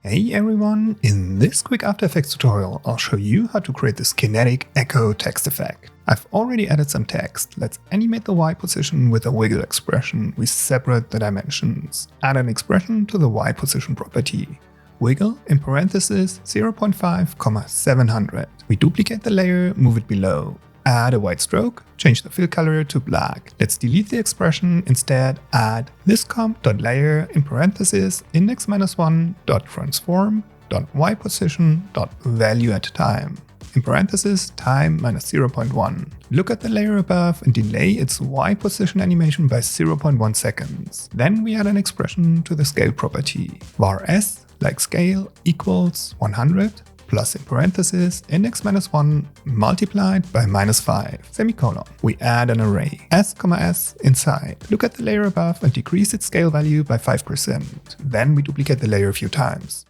Hey everyone, in this quick After Effects tutorial I'll show you how to create this kinetic echo text effect. I've already added some text. Let's animate the Y position with a wiggle expression. We separate the dimensions. Add an expression to the Y position property. Wiggle in parentheses 0.5, 700. We duplicate the layer, move it below. Add a white stroke, change the fill color to black. Let's delete the expression, instead add this comp.layer in parentheses index-1.transform.yPosition.value at time. In parentheses time minus 0.1. Look at the layer above and delay its Y position animation by 0.1 seconds. Then we add an expression to the scale property. var s like scale equals 100 plus in parentheses index-1 multiplied by -5, semicolon. We add an array s, s inside. Look at the layer above and decrease its scale value by 5%. Then we duplicate the layer a few times.